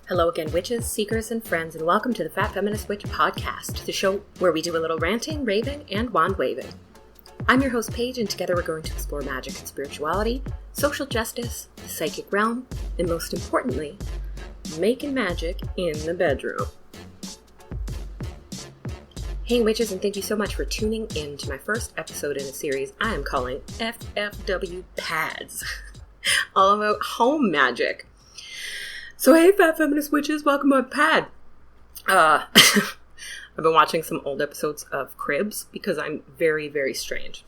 Hello again, witches, seekers, and friends, and welcome to the Fat Feminist Witch Podcast, the show where we do a little ranting, raving, and wand waving. I'm your host, Paige, and together we're going to explore magic and spirituality, social justice, the psychic realm, and most importantly, making magic in the bedroom. Hey witches, and thank you so much for tuning in to my first episode in a series I am calling FFW PADS, all about home magic. So hey, Fat Feminist Witches, welcome to PAD. I've been watching some old episodes of Cribs because I'm very, very strange.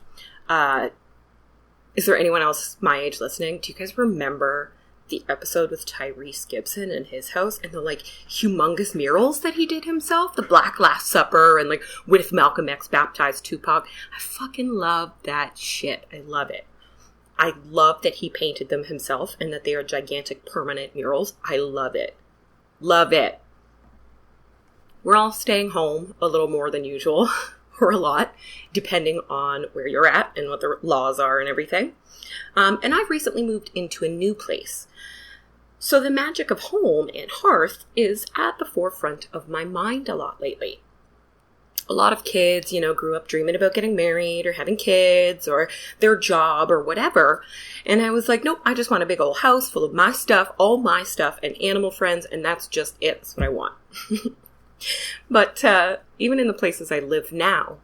Is there anyone else my age listening? Do you guys remember the episode with Tyrese Gibson and his house and the humongous murals that he did himself? The Black Last Supper and with Malcolm X baptized Tupac. I fucking love that shit. I love it. I love that he painted them himself and that they are gigantic permanent murals. I love it. Love it. We're all staying home a little more than usual, or a lot, depending on where you're at and what the laws are and everything. And I've recently moved into a new place. So the magic of home and hearth is at the forefront of my mind a lot lately. A lot of kids, grew up dreaming about getting married or having kids or their job or whatever. And I was like, nope, I just want a big old house full of my stuff, all my stuff, and animal friends. And that's just it. That's what I want. But even in the places I live now,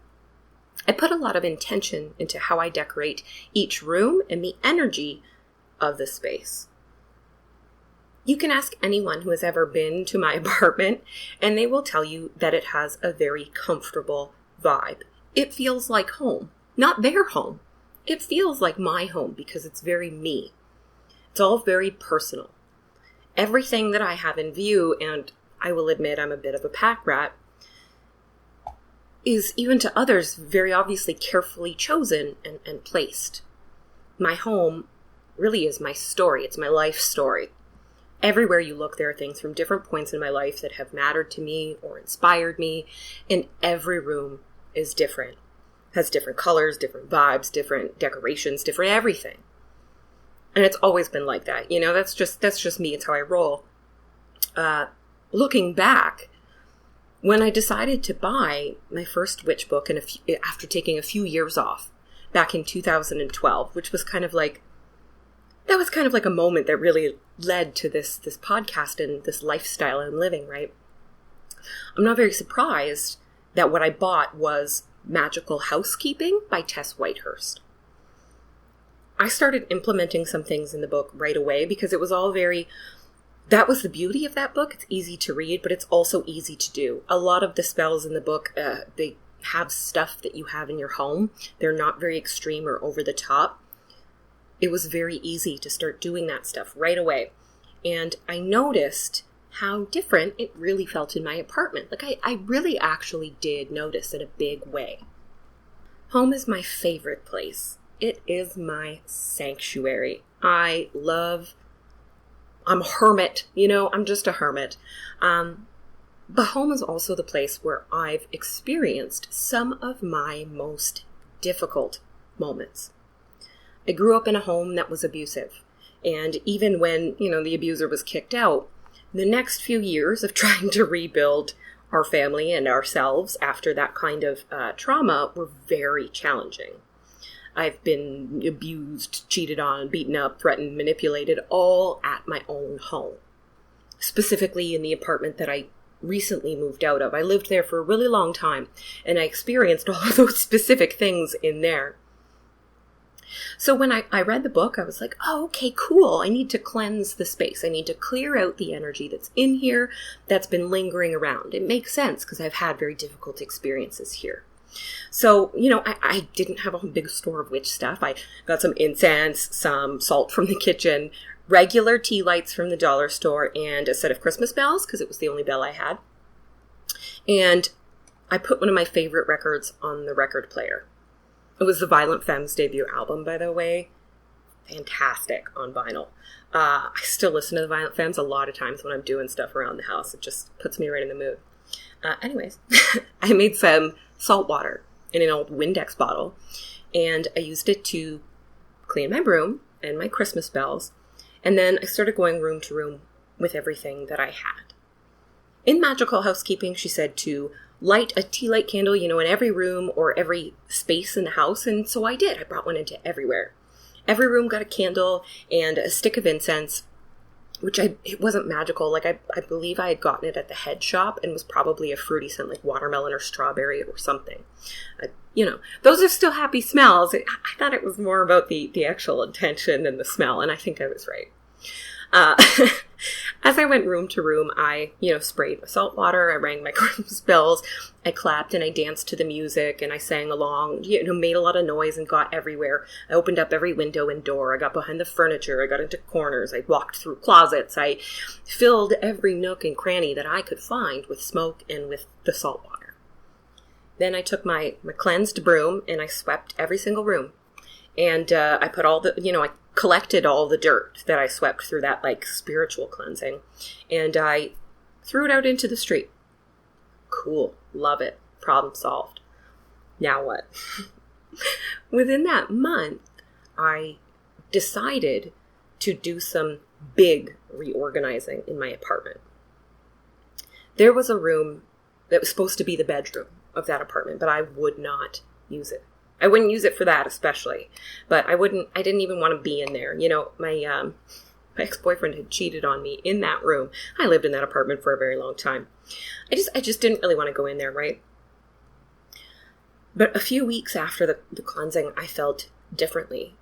I put a lot of intention into how I decorate each room and the energy of the space. You can ask anyone who has ever been to my apartment, and they will tell you that it has a very comfortable vibe. It feels like home, not their home. It feels like my home because it's very me. It's all very personal. Everything that I have in view, and I will admit I'm a bit of a pack rat, is even to others very obviously carefully chosen and placed. My home really is my story. It's my life story. Everywhere you look, there are things from different points in my life that have mattered to me or inspired me, and every room is different. Has different colors, different vibes, different decorations, different everything. And it's always been like that. That's just me. It's how I roll. Looking back, when I decided to buy my first witch book after taking a few years off back in 2012, which was kind of like a moment that really led to this podcast and this lifestyle I'm living, right? I'm not very surprised that what I bought was Magical Housekeeping by Tess Whitehurst. I started implementing some things in the book right away because it was all that was the beauty of that book. It's easy to read, but it's also easy to do. A lot of the spells in the book, they have stuff that you have in your home. They're not very extreme or over the top. It was very easy to start doing that stuff right away. And I noticed how different it really felt in my apartment. I really actually did notice in a big way. Home is my favorite place. It is my sanctuary. I'm a hermit, I'm just a hermit. But home is also the place where I've experienced some of my most difficult moments. I grew up in a home that was abusive. And even when, the abuser was kicked out, the next few years of trying to rebuild our family and ourselves after that kind of trauma were very challenging. I've been abused, cheated on, beaten up, threatened, manipulated, all at my own home. Specifically in the apartment that I recently moved out of. I lived there for a really long time, and I experienced all of those specific things in there. So when I read the book, I was like, oh, okay, cool. I need to cleanse the space. I need to clear out the energy that's in here that's been lingering around. It makes sense because I've had very difficult experiences here. So, I didn't have a big store of witch stuff. I got some incense, some salt from the kitchen, regular tea lights from the dollar store, and a set of Christmas bells because it was the only bell I had. And I put one of my favorite records on the record player. It was the Violent Femmes debut album, by the way. Fantastic on vinyl. I still listen to the Violent Femmes a lot of times when I'm doing stuff around the house. It just puts me right in the mood. Anyways, I made some salt water in an old Windex bottle, and I used it to clean my room and my Christmas bells. And then I started going room to room with everything that I had. in magical housekeeping, she said to light a tea light candle, in every room or every space in the house. And so I did. I brought one into everywhere. Every room got a candle and a stick of incense, which it wasn't magical. Like I believe I had gotten it at the head shop and was probably a fruity scent like watermelon or strawberry or something. Those are still happy smells. I thought it was more about the actual intention than the smell. And I think I was right. As I went room to room, I, sprayed my salt water, I rang my Christmas bells, I clapped and I danced to the music and I sang along, made a lot of noise and got everywhere. I opened up every window and door, I got behind the furniture, I got into corners, I walked through closets, I filled every nook and cranny that I could find with smoke and with the salt water. Then I took my cleansed broom and I swept every single room. And I put all the, I collected all the dirt that I swept through that spiritual cleansing, and I threw it out into the street. Cool. Love it. Problem solved. Now what? Within that month, I decided to do some big reorganizing in my apartment. There was a room that was supposed to be the bedroom of that apartment, but I would not use it. I wouldn't use it for that especially, but I didn't even want to be in there. My ex-boyfriend had cheated on me in that room. I lived in that apartment for a very long time. I just didn't really want to go in there, right? But a few weeks after the cleansing, I felt differently.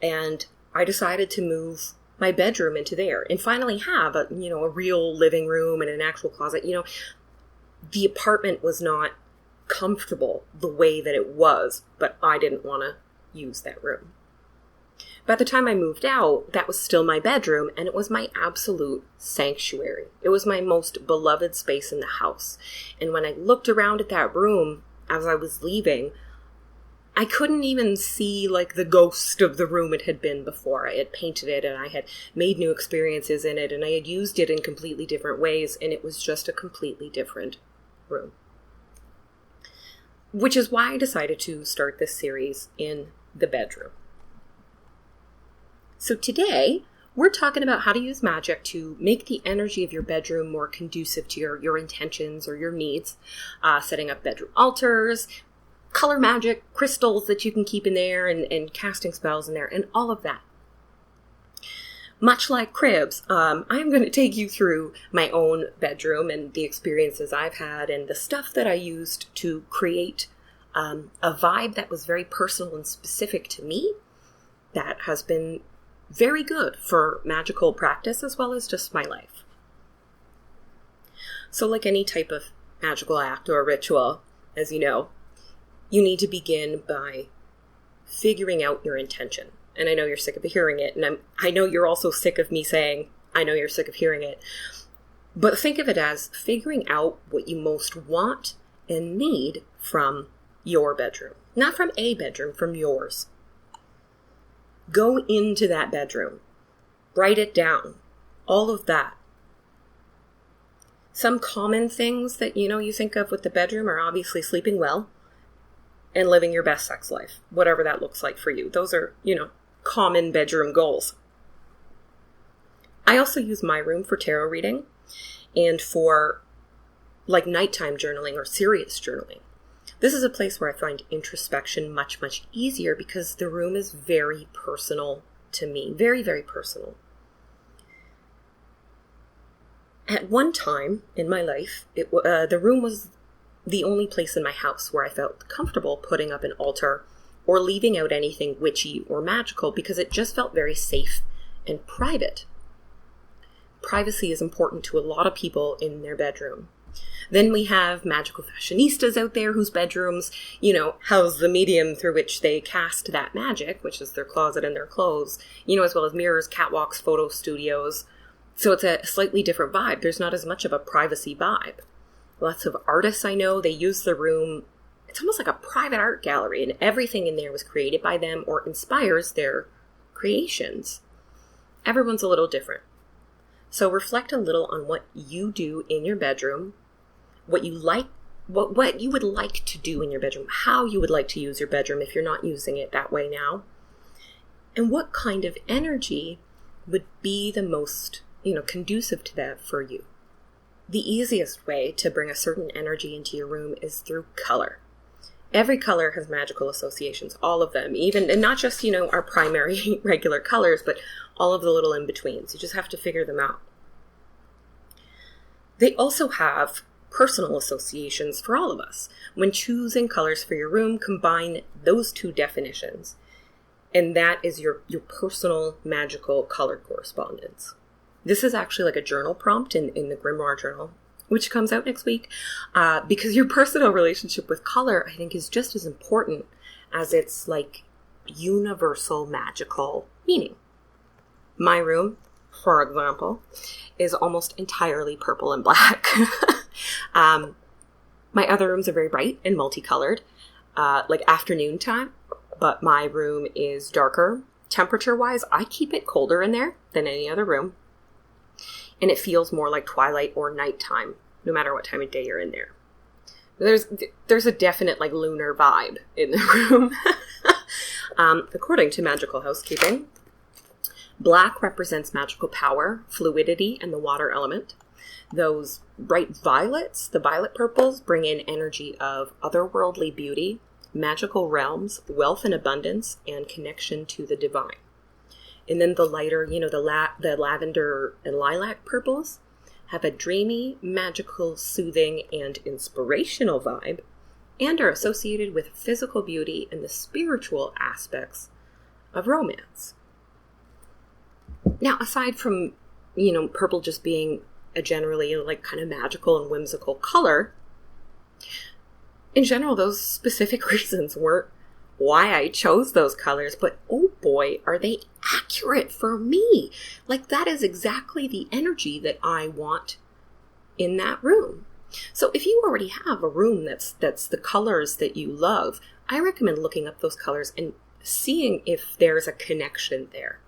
And I decided to move my bedroom into there and finally have a real living room and an actual closet. The apartment was not comfortable the way that it was, but I didn't want to use that room. By the time I moved out, that was still my bedroom, and it was my absolute sanctuary. It was my most beloved space in the house. And when I looked around at that room as I was leaving, I couldn't even see the ghost of the room it had been before. I had painted it and I had made new experiences in it and I had used it in completely different ways, and it was just a completely different room. Which is why I decided to start this series in the bedroom. So today, we're talking about how to use magic to make the energy of your bedroom more conducive to your intentions or your needs. Setting up bedroom altars, color magic, crystals that you can keep in there, and casting spells in there, and all of that. Much like cribs, I'm going to take you through my own bedroom and the experiences I've had and the stuff that I used to create a vibe that was very personal and specific to me that has been very good for magical practice as well as just my life. So like any type of magical act or ritual, as you know, you need to begin by figuring out your intention. And I know you're sick of hearing it. And I know you're also sick of me saying, I know you're sick of hearing it. But think of it as figuring out what you most want and need from your bedroom. Not from a bedroom, from yours. Go into that bedroom. Write it down. All of that. Some common things that, you think of with the bedroom are obviously sleeping well and living your best sex life, whatever that looks like for you. Those are, common bedroom goals. I also use my room for tarot reading and for nighttime journaling or serious journaling. This is a place where I find introspection much, much easier because the room is very personal to me. Very, very personal. At one time in my life, the room was the only place in my house where I felt comfortable putting up an altar or leaving out anything witchy or magical because it just felt very safe and private. Privacy is important to a lot of people in their bedroom. Then we have magical fashionistas out there whose bedrooms, house the medium through which they cast that magic, which is their closet and their clothes, as well as mirrors, catwalks, photo studios. So it's a slightly different vibe. There's not as much of a privacy vibe. Lots of artists I know, they use the room. It's almost like a private art gallery, and everything in there was created by them or inspires their creations. Everyone's a little different. So reflect a little on what you do in your bedroom, what you like, what you would like to do in your bedroom, how you would like to use your bedroom if you're not using it that way now, and what kind of energy would be the most, conducive to that for you. the easiest way to bring a certain energy into your room is through color. Every color has magical associations, all of them, even, and not just, our primary regular colors, but all of the little in-betweens. You just have to figure them out. They also have personal associations for all of us. When choosing colors for your room, combine those two definitions, and that is your personal magical color correspondence. This is actually like a journal prompt in the Grimoire Journal, which comes out next week, because your personal relationship with color, I think, is just as important as its like universal magical meaning. My room, for example, is almost entirely purple and black. My other rooms are very bright and multicolored, like afternoon time, but my room is darker. Temperature-wise, I keep it colder in there than any other room, and it feels more like twilight or nighttime, no matter what time of day you're in there. There's a definite like lunar vibe in the room. According to Magical Housekeeping, black represents magical power, fluidity, and the water element. Those bright violets, the violet purples, bring in energy of otherworldly beauty, magical realms, wealth and abundance, and connection to the divine. And then the lighter, the lavender and lilac purples have a dreamy, magical, soothing, and inspirational vibe, and are associated with physical beauty and the spiritual aspects of romance. Now, aside from, purple just being a generally, kind of magical and whimsical color, in general, those specific reasons weren't why I chose those colors, but oh boy, are they accurate for me. Like, that is exactly the energy that I want in that room. So if you already have a room that's the colors that you love, I recommend looking up those colors and seeing if there's a connection there.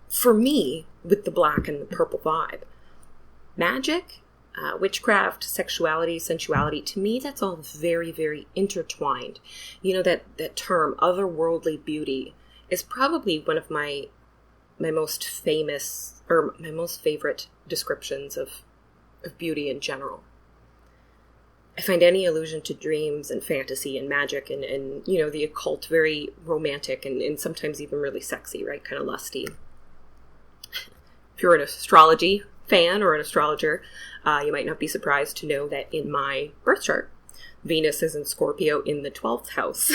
For me, with the black and the purple vibe, magic, witchcraft, sexuality, sensuality, to me, that's all very, very intertwined. That term, otherworldly beauty, is probably one of my most famous, or my most favorite descriptions of beauty in general. I find any allusion to dreams and fantasy and magic and the occult very romantic and sometimes even really sexy, right? Kind of lusty. If you're an astrology fan or an astrologer, you might not be surprised to know that in my birth chart, Venus is in Scorpio in the 12th house,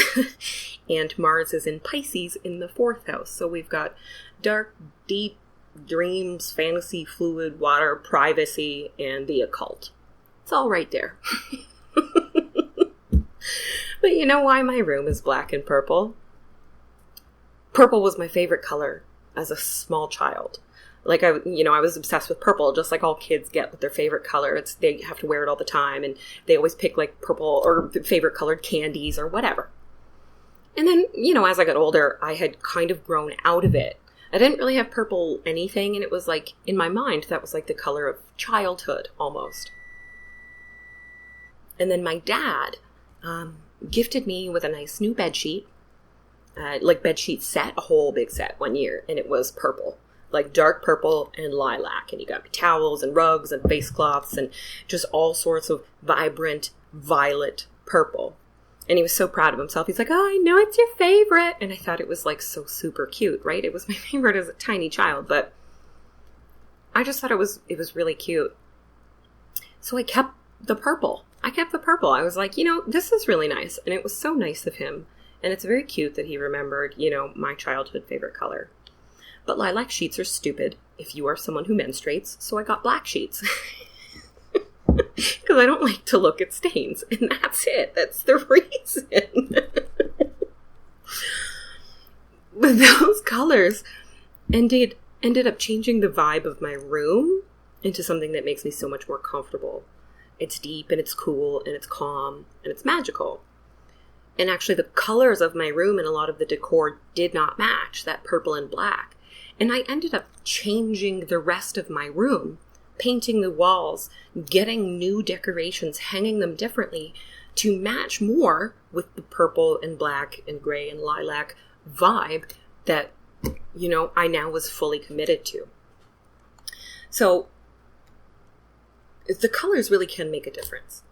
and Mars is in Pisces in the 4th house. So we've got dark, deep dreams, fantasy, fluid, water, privacy, and the occult. It's all right there. But you know why my room is black and purple? Purple was my favorite color as a small child. Like, I was obsessed with purple, just like all kids get with their favorite color. They have to wear it all the time, and they always pick, like, purple or favorite colored candies or whatever. And then, as I got older, I had kind of grown out of it. I didn't really have purple anything, and it was like, in my mind, that was like the color of childhood, almost. And then my dad gifted me with a nice new bedsheet, bedsheet set, a whole big set one year, and it was purple. Like dark purple and lilac, and he got me towels and rugs and face cloths and just all sorts of vibrant violet purple. And he was so proud of himself. He's like, "Oh, I know it's your favorite." And I thought it was like so super cute, right? It was my favorite as a tiny child, but I just thought it was really cute. So I kept the purple. I was like, this is really nice. And it was so nice of him. And it's very cute that he remembered, my childhood favorite color. But lilac sheets are stupid if you are someone who menstruates, so I got black sheets. Because I don't like to look at stains, and that's it. That's the reason. But those colors ended up changing the vibe of my room into something that makes me so much more comfortable. It's deep, and it's cool, and it's calm, and it's magical. And actually, the colors of my room and a lot of the decor did not match that purple and black. And I ended up changing the rest of my room, painting the walls, getting new decorations, hanging them differently to match more with the purple and black and gray and lilac vibe that, I now was fully committed to. So the colors really can make a difference.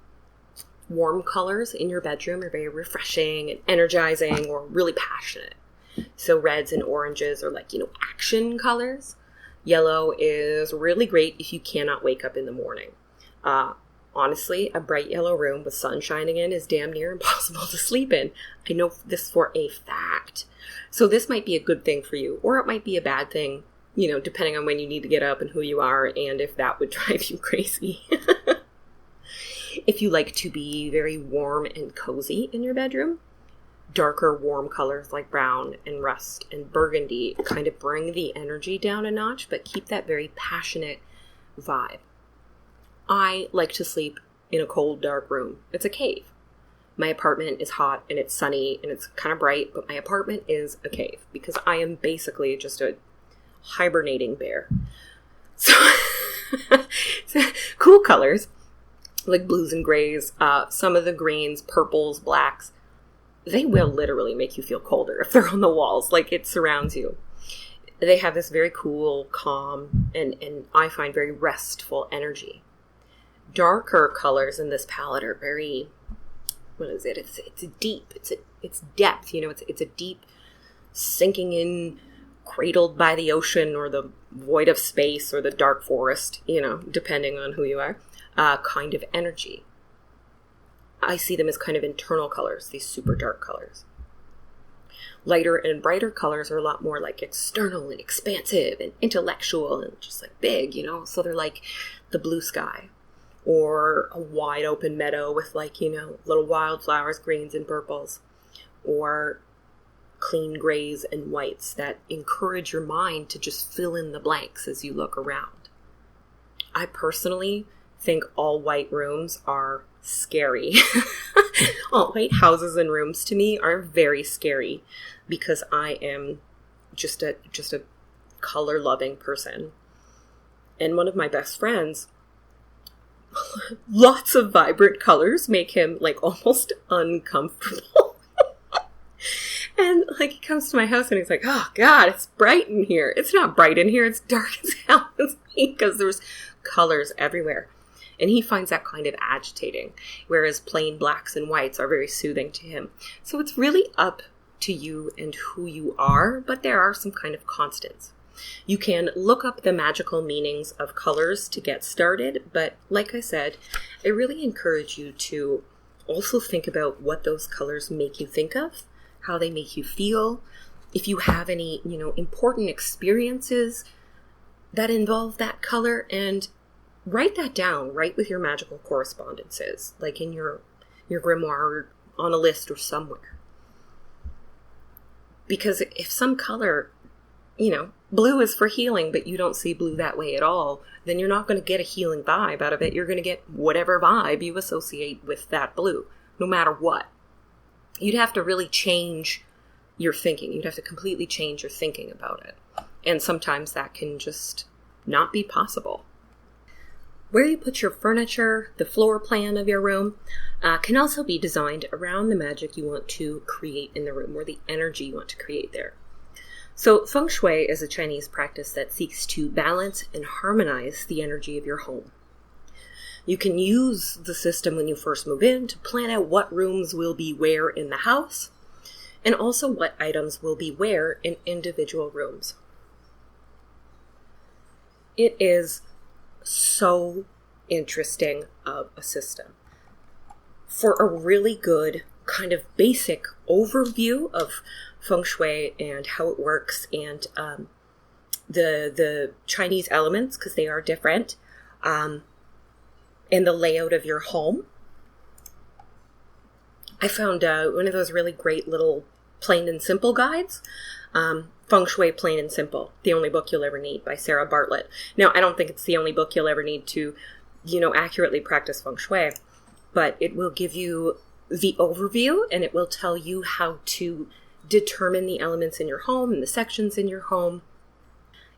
Warm colors in your bedroom are very refreshing and energizing or really passionate. So reds and oranges are like, action colors. Yellow is really great if you cannot wake up in the morning. Honestly, a bright yellow room with sun shining in is damn near impossible to sleep in. I know this for a fact. So this might be a good thing for you, or it might be a bad thing, depending on when you need to get up and who you are and if that would drive you crazy. If you like to be very warm and cozy in your bedroom, darker warm colors like brown and rust and burgundy kind of bring the energy down a notch, but keep that very passionate vibe. I like to sleep in a cold, dark room. It's a cave. My apartment is hot and it's sunny and it's kind of bright, but my apartment is a cave because I am basically just a hibernating bear. So cool colors like blues and grays, some of the greens, purples, blacks, they will literally make you feel colder if they're on the walls, like it surrounds you. They have this very cool, calm, and I find very restful energy. Darker colors in this palette are very, what is it? It's deep. It's depth. It's a deep sinking in, cradled by the ocean or the void of space or the dark forest. Depending on who you are, kind of energy. I see them as kind of internal colors. These super dark colors. Lighter and brighter colors are a lot more like external and expansive and intellectual and just like big. So they're like the blue sky. Or a wide open meadow with little wildflowers, greens and purples. Or clean grays and whites that encourage your mind to just fill in the blanks as you look around. I personally think all white rooms are scary. All white houses and rooms to me are very scary because I am just a color loving person. And one of my best friends, lots of vibrant colors make him almost uncomfortable. And he comes to my house and he's like, oh God, it's bright in here. It's not bright in here. It's dark as hell because there's colors everywhere. And he finds that kind of agitating, whereas plain blacks and whites are very soothing to him. So it's really up to you and who you are, but there are some kind of constants. You can look up the magical meanings of colors to get started, but like I said, I really encourage you to also think about what those colors make you think of, how they make you feel, if you have any, important experiences that involve that color, and write that down, right with your magical correspondences, like in your grimoire or on a list or somewhere. Because if some color, blue is for healing, but you don't see blue that way at all, then you're not going to get a healing vibe out of it. You're going to get whatever vibe you associate with that blue, no matter what. You'd have to really change your thinking. You'd have to completely change your thinking about it. And sometimes that can just not be possible. Where you put your furniture, the floor plan of your room, can also be designed around the magic you want to create in the room, or the energy you want to create there. So feng shui is a Chinese practice that seeks to balance and harmonize the energy of your home. You can use the system when you first move in to plan out what rooms will be where in the house, and also what items will be where in individual rooms. It is so interesting of a system. For a really good kind of basic overview of feng shui and how it works, and the Chinese elements, because they are different, and the layout of your home, I found one of those really great little plain and simple guides, Feng Shui Plain and Simple, The Only Book You'll Ever Need by Sara Bartlett. Now, I don't think it's the only book you'll ever need to, accurately practice feng shui, but it will give you the overview, and it will tell you how to determine the elements in your home and the sections in your home,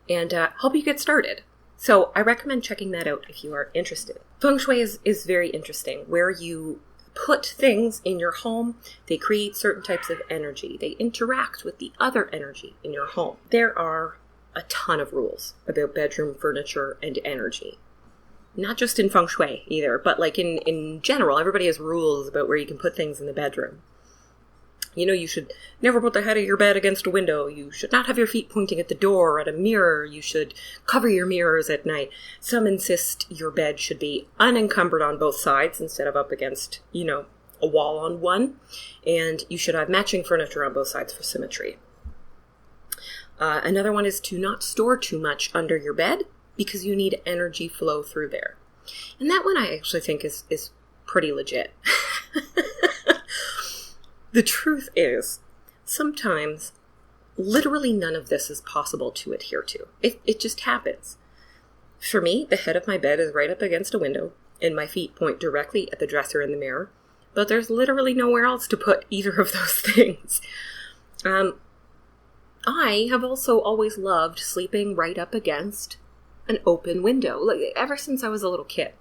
and help you get started. So I recommend checking that out if you are interested. Feng Shui is very interesting. Where you put things in your home, they create certain types of energy. They interact with the other energy in your home. There are a ton of rules about bedroom furniture and energy. Not just in feng shui either, but like in general, everybody has rules about where you can put things in the bedroom. You know, you should never put the head of your bed against a window. You should not have your feet pointing at the door or at a mirror. You should cover your mirrors at night. Some insist your bed should be unencumbered on both sides instead of up against, you know, a wall on one. And you should have matching furniture on both sides for symmetry. Another one is to not store too much under your bed because you need energy flow through there. And that one I actually think is pretty legit. The truth is, sometimes literally none of this is possible to adhere to. It just happens. For me, the head of my bed is right up against a window, and my feet point directly at the dresser and the mirror, but there's literally nowhere else to put either of those things. I have also always loved sleeping right up against an open window, like ever since I was a little kid.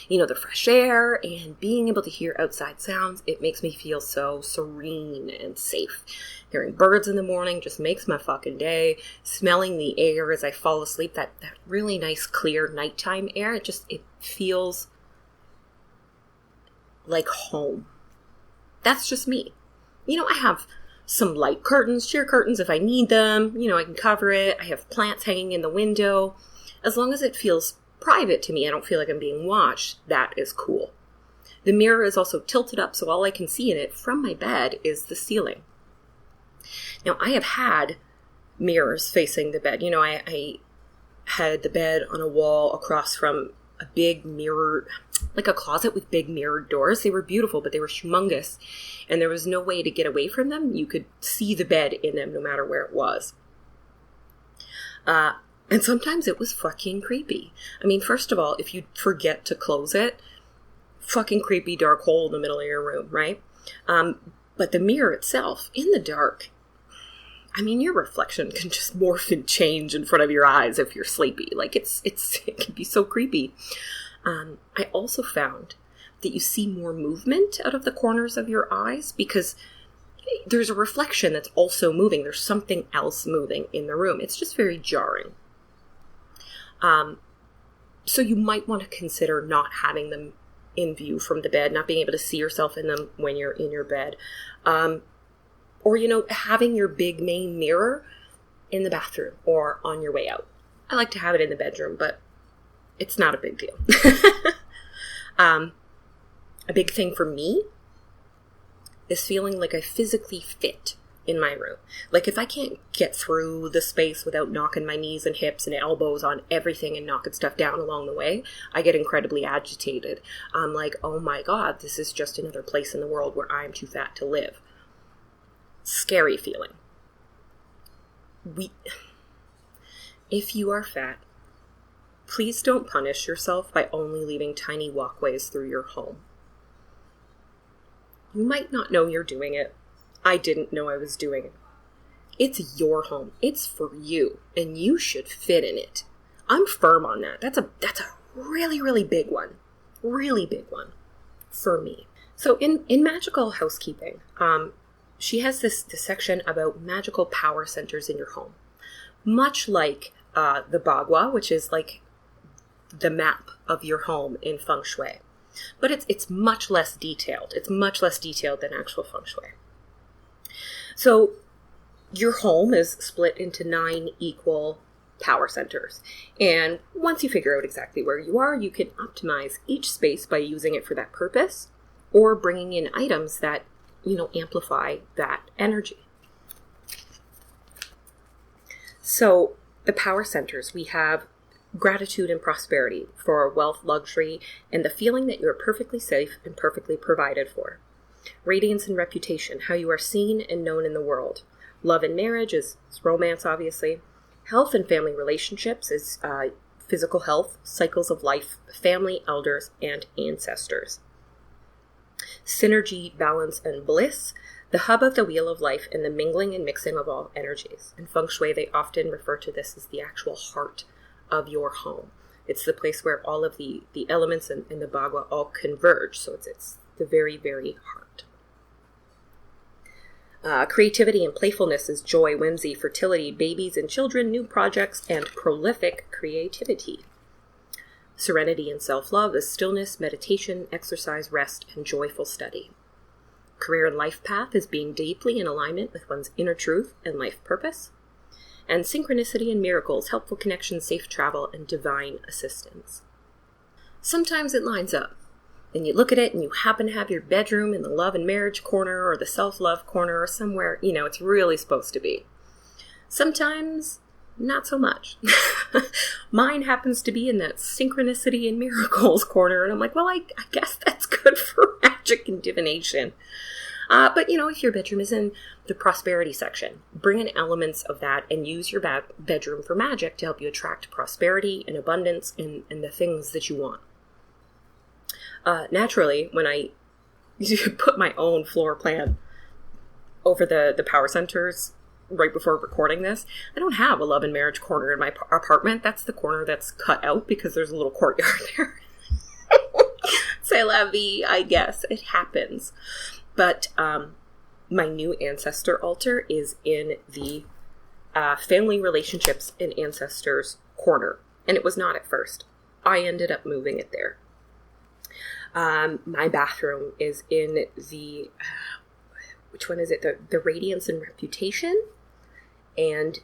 You know, the fresh air and being able to hear outside sounds, it makes me feel so serene and safe. Hearing birds in the morning just makes my fucking day. Smelling the air as I fall asleep, that really nice clear nighttime air, it feels like home. That's just me. You know, I have some light curtains, sheer curtains if I need them. You know, I can cover it. I have plants hanging in the window. As long as it feels private to me, I don't feel like I'm being watched, that is cool. The mirror is also tilted up, so all I can see in it from my bed is the ceiling. Now, I have had mirrors facing the bed. You know, I had the bed on a wall across from a big mirror, like a closet with big mirrored doors. They were beautiful, but they were humongous, and there was no way to get away from them. You could see the bed in them no matter where it was. And sometimes it was fucking creepy. I mean, first of all, if you forget to close it, fucking creepy dark hole in the middle of your room, right? But the mirror itself, in the dark, I mean, your reflection can just morph and change in front of your eyes if you're sleepy. Like, it can be so creepy. I also found that you see more movement out of the corners of your eyes because there's a reflection that's also moving. There's something else moving in the room. It's just very jarring. So you might want to consider not having them in view from the bed, not being able to see yourself in them when you're in your bed. Or, you know, having your big main mirror in the bathroom or on your way out. I like to have it in the bedroom, but it's not a big deal. A big thing for me is feeling like I physically fit in my room. Like if I can't get through the space without knocking my knees and hips and elbows on everything and knocking stuff down along the way, I get incredibly agitated. I'm like, oh my God, this is just another place in the world where I'm too fat to live. Scary feeling. If you are fat, please don't punish yourself by only leaving tiny walkways through your home. You might not know you're doing it. I didn't know I was doing it. It's your home. It's for you, and you should fit in it. I'm firm on that. That's a really, really big one. Really big one for me. So in Magical Housekeeping, she has this section about magical power centers in your home. Much like the Bagua, which is like the map of your home in Feng Shui. But it's much less detailed. It's much less detailed than actual Feng Shui. So your home is split into 9 equal power centers. And once you figure out exactly where you are, you can optimize each space by using it for that purpose or bringing in items that, you know, amplify that energy. So the power centers, we have gratitude and prosperity for wealth, luxury, and the feeling that you're perfectly safe and perfectly provided for. Radiance and reputation, how you are seen and known in the world. Love and marriage is romance, obviously. Health and family relationships is physical health, cycles of life, family, elders, and ancestors. Synergy, balance, and bliss, the hub of the wheel of life and the mingling and mixing of all energies. In Feng Shui, they often refer to this as the actual heart of your home. It's the place where all of the elements and the Bagua all converge. So it's the very, very heart. Creativity and playfulness is joy, whimsy, fertility, babies and children, new projects, and prolific creativity. Serenity and self-love is stillness, meditation, exercise, rest, and joyful study. Career and life path is being deeply in alignment with one's inner truth and life purpose. And synchronicity and miracles, helpful connections, safe travel, and divine assistance. Sometimes it lines up. And you look at it and you happen to have your bedroom in the love and marriage corner or the self-love corner or somewhere, it's really supposed to be. Sometimes, not so much. Mine happens to be in that synchronicity and miracles corner. And I'm like, well, I guess that's good for magic and divination. But if your bedroom is in the prosperity section, bring in elements of that and use your bedroom for magic to help you attract prosperity and abundance and the things that you want. Naturally, when I put my own floor plan over the power centers right before recording this, I don't have a love and marriage corner in my apartment. That's the corner that's cut out because there's a little courtyard there. C'est la vie, I guess. It happens. But my new ancestor altar is in the family relationships and ancestors corner. And it was not at first. I ended up moving it there. My bathroom is in the, which one is it? The Radiance and Reputation. And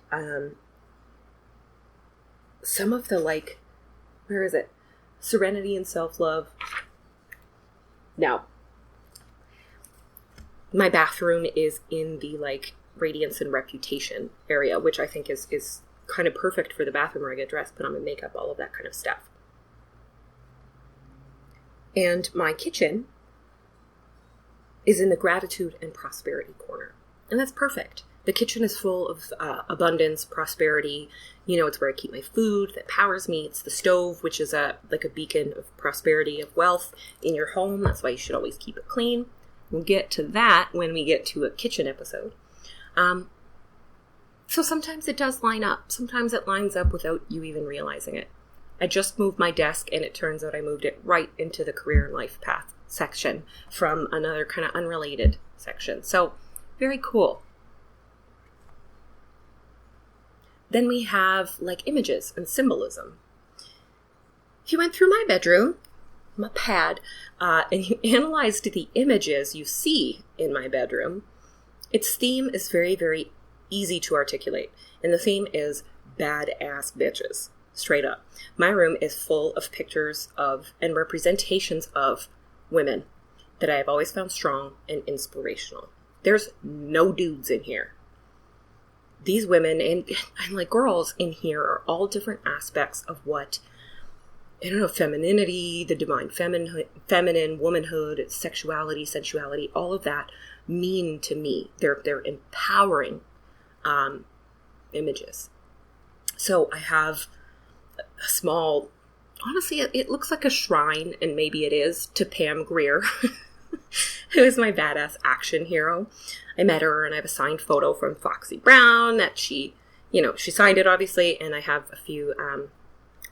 some of the where is it? Serenity and Self-Love. Now, my bathroom is in the Radiance and Reputation area, which I think is kind of perfect for the bathroom where I get dressed, put on my makeup, all of that kind of stuff. And my kitchen is in the gratitude and prosperity corner. And that's perfect. The kitchen is full of abundance, prosperity. It's where I keep my food that powers me. It's the stove, which is a beacon of prosperity, of wealth in your home. That's why you should always keep it clean. We'll get to that when we get to a kitchen episode. So sometimes it does line up. Sometimes it lines up without you even realizing it. I just moved my desk, and it turns out I moved it right into the career and life path section from another kind of unrelated section. So, very cool. Then we have images and symbolism. If you went through my bedroom, my pad, and you analyzed the images you see in my bedroom, its theme is very, very easy to articulate. And the theme is badass bitches. Straight up. My room is full of pictures of and representations of women that I have always found strong and inspirational. There's no dudes in here. These women and girls in here are all different aspects of what, femininity, the divine feminine, womanhood, sexuality, sensuality, all of that mean to me. They're empowering images. So I have a small, honestly, it looks like a shrine, and maybe it is, to Pam Grier, who is my badass action hero. I met her, and I have a signed photo from Foxy Brown that she signed it, obviously, and I have a few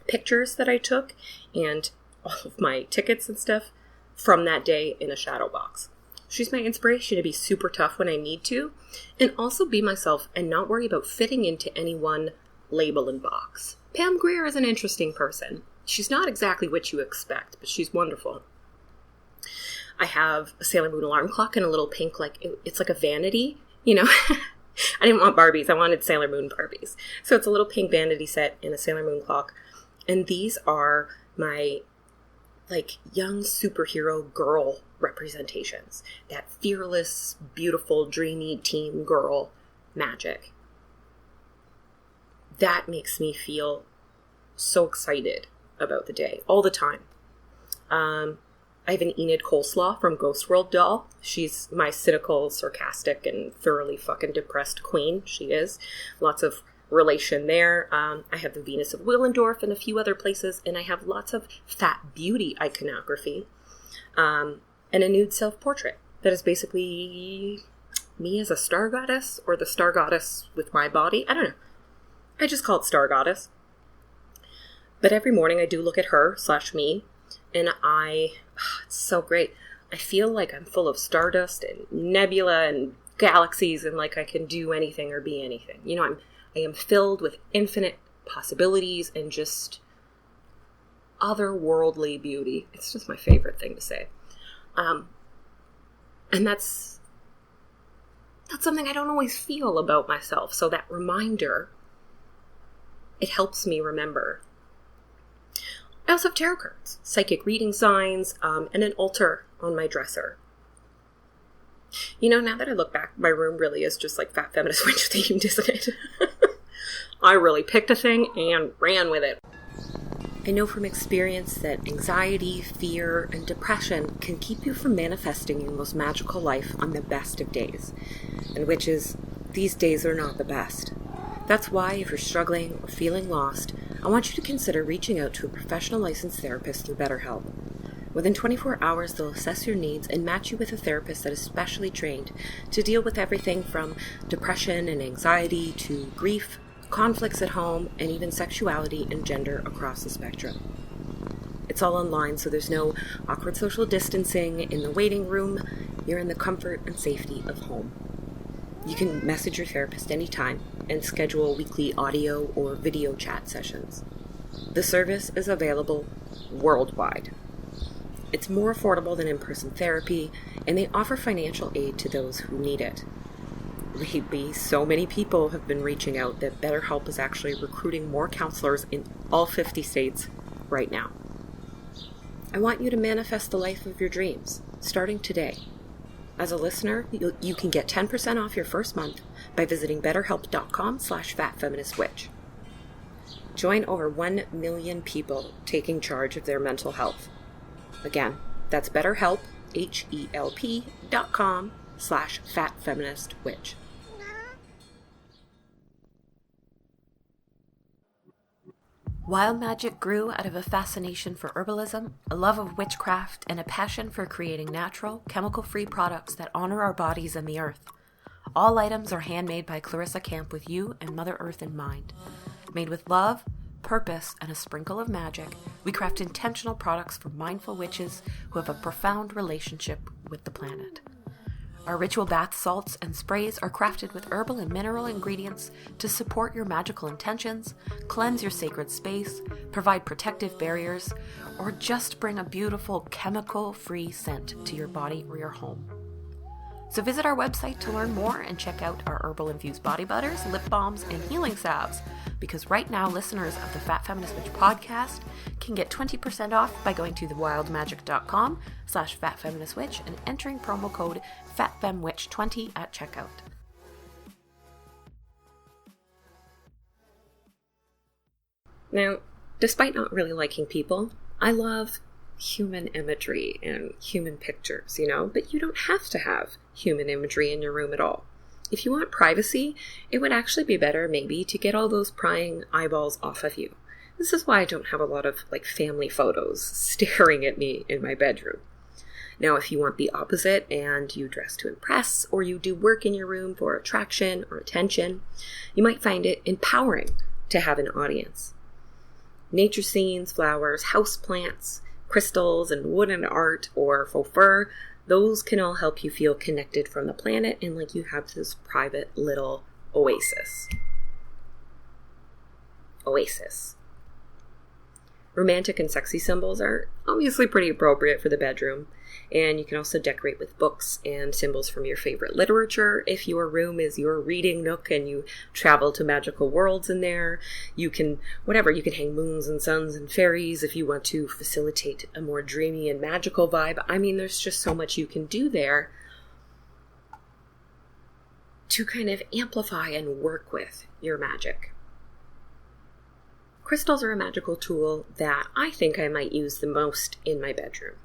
pictures that I took, and all of my tickets and stuff from that day in a shadow box. She's my inspiration to be super tough when I need to, and also be myself and not worry about fitting into any one label and box. Pam Grier is an interesting person. She's not exactly what you expect, but she's wonderful. I have a Sailor Moon alarm clock and a little pink, it's like a vanity, I didn't want Barbies. I wanted Sailor Moon Barbies. So it's a little pink vanity set and a Sailor Moon clock. And these are my, young superhero girl representations. That fearless, beautiful, dreamy teen girl magic. That makes me feel so excited about the day all the time. I have an Enid Coleslaw from Ghost World doll. She's my cynical, sarcastic, and thoroughly fucking depressed queen. She is. Lots of relation there. I have the Venus of Willendorf and a few other places, and I have lots of fat beauty iconography, and a nude self-portrait that is basically me as a star goddess, or the star goddess with my body. I don't know. I just call it Star Goddess. But every morning I do look at her / me, and it's so great. I feel like I'm full of stardust and nebula and galaxies and like I can do anything or be anything. I am filled with infinite possibilities and just otherworldly beauty. It's just my favorite thing to say. And that's something I don't always feel about myself. So that reminder, it helps me remember. I also have tarot cards, psychic reading signs, and an altar on my dresser. Now that I look back, my room really is just like Fat Feminist Witch themed, isn't it? I really picked a thing and ran with it. I know from experience that anxiety, fear, and depression can keep you from manifesting your most magical life on the best of days. And witches, these days are not the best. That's why, if you're struggling or feeling lost, I want you to consider reaching out to a professional licensed therapist through BetterHelp. Within 24 hours, they'll assess your needs and match you with a therapist that is specially trained to deal with everything from depression and anxiety to grief, conflicts at home, and even sexuality and gender across the spectrum. It's all online, so there's no awkward social distancing in the waiting room. You're in the comfort and safety of home. You can message your therapist anytime and schedule weekly audio or video chat sessions. The service is available worldwide. It's more affordable than in-person therapy, and they offer financial aid to those who need it. Lately, so many people have been reaching out that BetterHelp is actually recruiting more counselors in all 50 states right now. I want you to manifest the life of your dreams, starting today. As a listener, you can get 10% off your first month by visiting betterhelp.com/fatfeministwitch. Join over 1 million people taking charge of their mental health. Again, that's BetterHelp, HELP.com/fatfeministwitch. Wild magic grew out of a fascination for herbalism, a love of witchcraft, and a passion for creating natural, chemical-free products that honor our bodies and the earth. All items are handmade by Clarissa Camp with you and Mother Earth in mind. Made with love, purpose, and a sprinkle of magic, we craft intentional products for mindful witches who have a profound relationship with the planet. Our ritual bath salts and sprays are crafted with herbal and mineral ingredients to support your magical intentions, cleanse your sacred space, provide protective barriers, or just bring a beautiful chemical-free scent to your body or your home. So visit our website to learn more and check out our herbal-infused body butters, lip balms, and healing salves, because right now listeners of the Fat Feminist Witch podcast can get 20% off by going to thewildmagic.com/fatfeministwitch and entering promo code FATFEMWITCH20 at checkout. Now, despite not really liking people, I love human imagery and human pictures, but you don't have to have human imagery in your room at all. If you want privacy, it would actually be better maybe to get all those prying eyeballs off of you. This is why I don't have a lot of family photos staring at me in my bedroom. Now, if you want the opposite and you dress to impress, or you do work in your room for attraction or attention, you might find it empowering to have an audience. Nature scenes, flowers, houseplants, crystals, and wooden art or faux fur, those can all help you feel connected from the planet and like you have this private little oasis. Romantic and sexy symbols are obviously pretty appropriate for the bedroom, and you can also decorate with books and symbols from your favorite literature. If your room is your reading nook and you travel to magical worlds in there, you can hang moons and suns and fairies if you want to facilitate a more dreamy and magical vibe. I mean, there's just so much you can do there to kind of amplify and work with your magic. Crystals are a magical tool that I think I might use the most in my bedroom.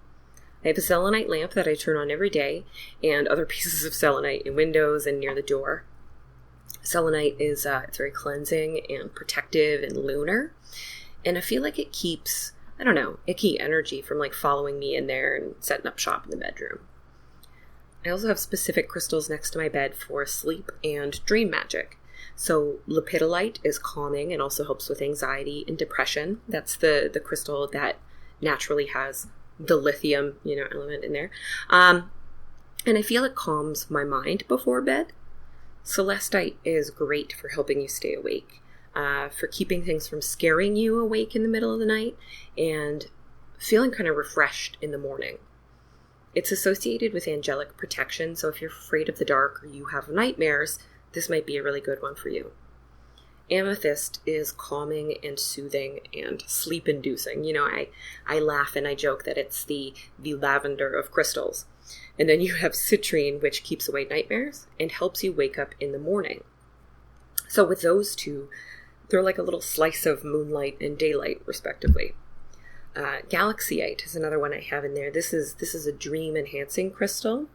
I have a selenite lamp that I turn on every day, and other pieces of selenite in windows and near the door. Selenite is it's very cleansing and protective and lunar, and I feel like it keeps, icky energy from following me in there and setting up shop in the bedroom. I also have specific crystals next to my bed for sleep and dream magic. So lepidolite is calming and also helps with anxiety and depression. That's the crystal that naturally has the lithium, element in there. And I feel it calms my mind before bed. Celestite is great for helping you stay awake, for keeping things from scaring you awake in the middle of the night, and feeling kind of refreshed in the morning. It's associated with angelic protection, so if you're afraid of the dark or you have nightmares, this might be a really good one for you. Amethyst is calming and soothing and sleep-inducing. I laugh and I joke that it's the lavender of crystals. And then you have citrine, which keeps away nightmares and helps you wake up in the morning. So with those two, they're like a little slice of moonlight and daylight, respectively. Galaxyite is another one I have in there. This is a dream-enhancing crystal.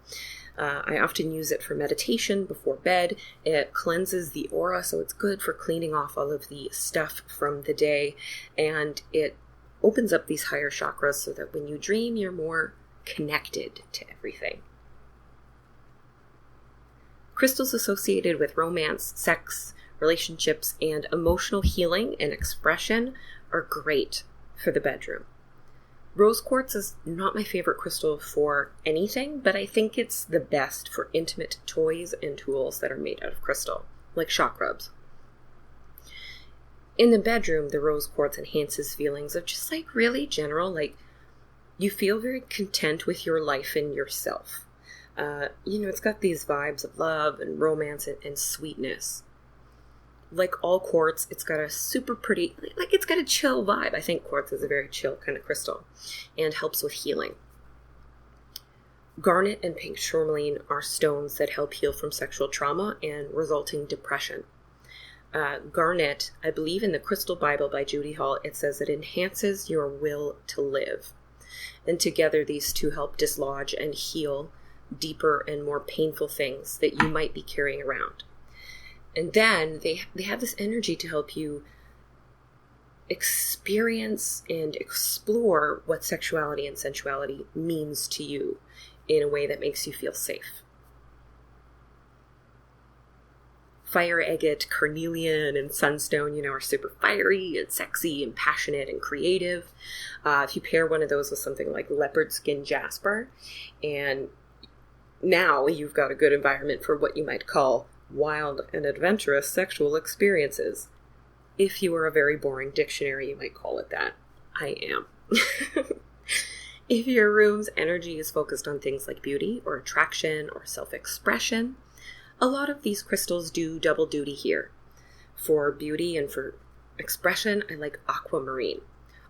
I often use it for meditation before bed. It cleanses the aura, so it's good for cleaning off all of the stuff from the day. And it opens up these higher chakras so that when you dream, you're more connected to everything. Crystals associated with romance, sex, relationships, and emotional healing and expression are great for the bedroom. Rose quartz is not my favorite crystal for anything, but I think it's the best for intimate toys and tools that are made out of crystal, like shock rubs. In the bedroom, the rose quartz enhances feelings of just like really general, like you feel very content with your life and yourself. It's got these vibes of love and romance and sweetness. Like all quartz, it's got a super pretty, it's got a chill vibe. I think quartz is a very chill kind of crystal and helps with healing. Garnet and pink tourmaline are stones that help heal from sexual trauma and resulting depression. Garnet, I believe in the Crystal Bible by Judy Hall, it says it enhances your will to live. And together these two help dislodge and heal deeper and more painful things that you might be carrying around. And then they have this energy to help you experience and explore what sexuality and sensuality means to you in a way that makes you feel safe. Fire agate, carnelian, and sunstone, are super fiery and sexy and passionate and creative. If you pair one of those with something like leopard skin jasper, and now you've got a good environment for what you might call wild and adventurous sexual experiences. If you are a very boring dictionary, you might call it that. I am. If your room's energy is focused on things like beauty or attraction or self-expression, a lot of these crystals do double duty here. For beauty and for expression, I like aquamarine.